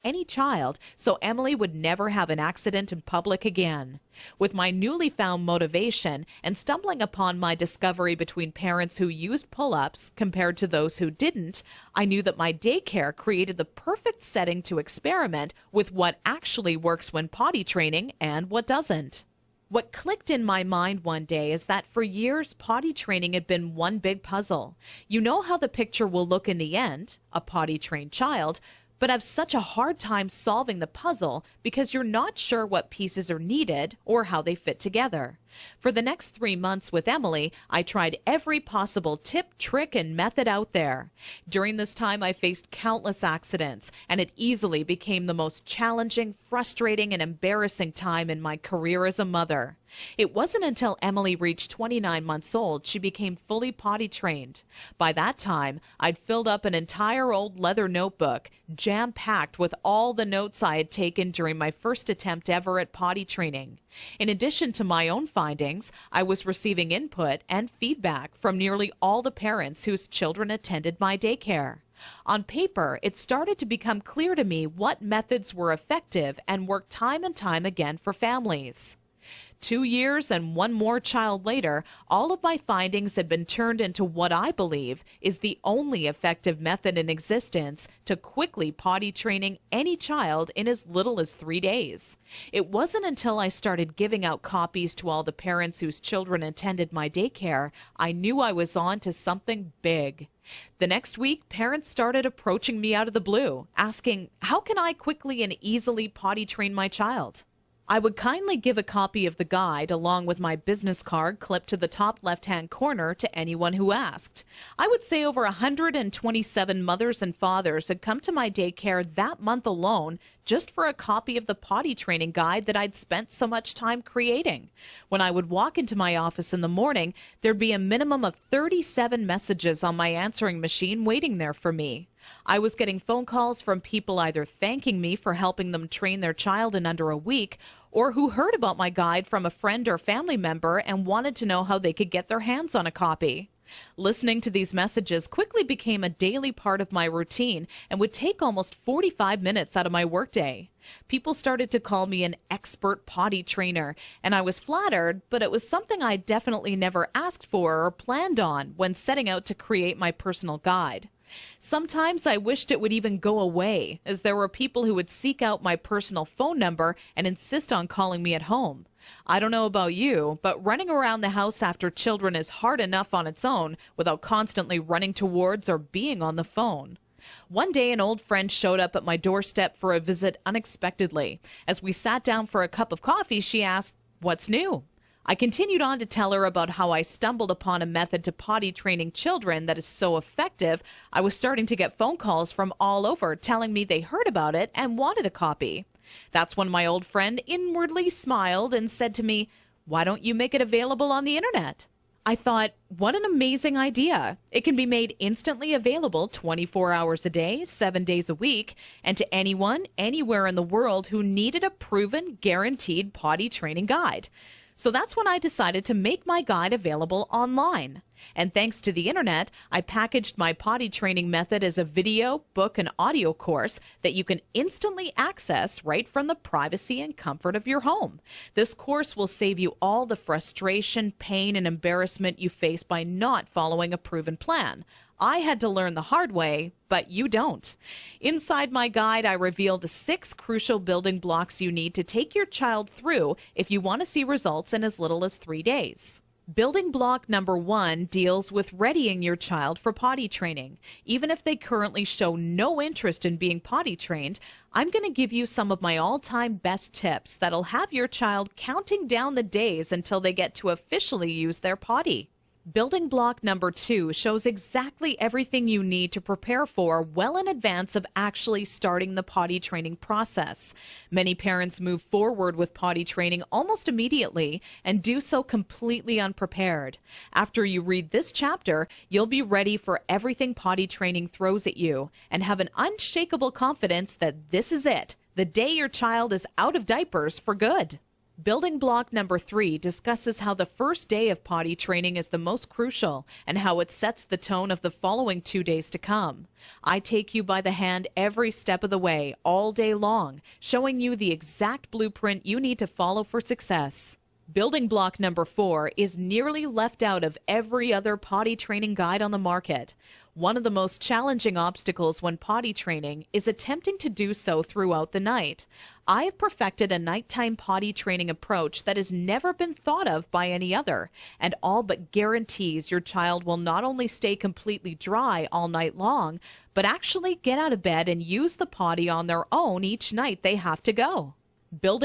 any child so Emily would never have an accident in public again. With my newly found motivation and stumbling upon my discovery between parents who used pull-ups compared to those who didn't, I knew that my daycare created the perfect setting to experiment with what actually works when potty training and what doesn't. What clicked in my mind one day is that for years, potty training had been one big puzzle. You know how the picture will look in the end, a potty-trained child, but have such a hard time solving the puzzle because you're not sure what pieces are needed or how they fit together. For the next 3 months with Emily, I tried every possible tip, trick, and method out there. During this time, I faced countless accidents, and it easily became the most challenging, frustrating, and embarrassing time in my career as a mother. It wasn't until Emily reached 29 months old she became fully potty trained. By that time, I'd filled up an entire old leather notebook, jam-packed with all the notes I had taken during my first attempt ever at potty training. In addition to my own findings, I was receiving input and feedback from nearly all the parents whose children attended my daycare. On paper, it started to become clear to me what methods were effective and worked time and time again for families. 2 years and one more child later, all of my findings had been turned into what I believe is the only effective method in existence to quickly potty training any child in as little as 3 days. It wasn't until I started giving out copies to all the parents whose children attended my daycare I knew I was on to something big. The next week, parents started approaching me out of the blue, asking, how can I quickly and easily potty train my child? I would kindly give a copy of the guide along with my business card clipped to the top left-hand corner to anyone who asked. I would say over 127 mothers and fathers had come to my daycare that month alone just for a copy of the potty training guide that I'd spent so much time creating. When I would walk into my office in the morning, there'd be a minimum of 37 messages on my answering machine waiting there for me. I was getting phone calls from people either thanking me for helping them train their child in under a week or who heard about my guide from a friend or family member and wanted to know how they could get their hands on a copy. Listening to these messages quickly became a daily part of my routine and would take almost 45 minutes out of my workday. People started to call me an expert potty trainer, and I was flattered, but it was something I definitely never asked for or planned on when setting out to create my personal guide. Sometimes I wished it would even go away, as there were people who would seek out my personal phone number and insist on calling me at home. I don't know about you, but running around the house after children is hard enough on its own without constantly running towards or being on the phone. One day, an old friend showed up at my doorstep for a visit unexpectedly. As we sat down for a cup of coffee, she asked, "What's new?" I continued on to tell her about how I stumbled upon a method to potty training children that is so effective, I was starting to get phone calls from all over telling me they heard about it and wanted a copy. That's when my old friend inwardly smiled and said to me, "Why don't you make it available on the internet?" I thought, what an amazing idea. It can be made instantly available 24 hours a day, 7 days a week, and to anyone, anywhere in the world who needed a proven, guaranteed potty training guide. So that's when I decided to make my guide available online. And thanks to the internet, I packaged my potty training method as a video, book, and audio course that you can instantly access right from the privacy and comfort of your home. This course will save you all the frustration, pain, and embarrassment you face by not following a proven plan. I had to learn the hard way, but you don't. Inside my guide, I reveal the 6 crucial building blocks you need to take your child through if you want to see results in as little as 3 days. Building block number 1 deals with readying your child for potty training. Even if they currently show no interest in being potty trained, I'm going to give you some of my all-time best tips that'll have your child counting down the days until they get to officially use their potty. Building block number 2 shows exactly everything you need to prepare for well in advance of actually starting the potty training process. Many parents move forward with potty training almost immediately and do so completely unprepared. After you read this chapter, you'll be ready for everything potty training throws at you and have an unshakable confidence that this is it, the day your child is out of diapers for good. Building block number 3 discusses how the first day of potty training is the most crucial and how it sets the tone of the following 2 days to come. I take you by the hand every step of the way, all day long, showing you the exact blueprint you need to follow for success. Building block number 4 is nearly left out of every other potty training guide on the market. One of the most challenging obstacles when potty training is attempting to do so throughout the night. I have perfected a nighttime potty training approach that has never been thought of by any other, and all but guarantees your child will not only stay completely dry all night long, but actually get out of bed and use the potty on their own each night they have to go. Building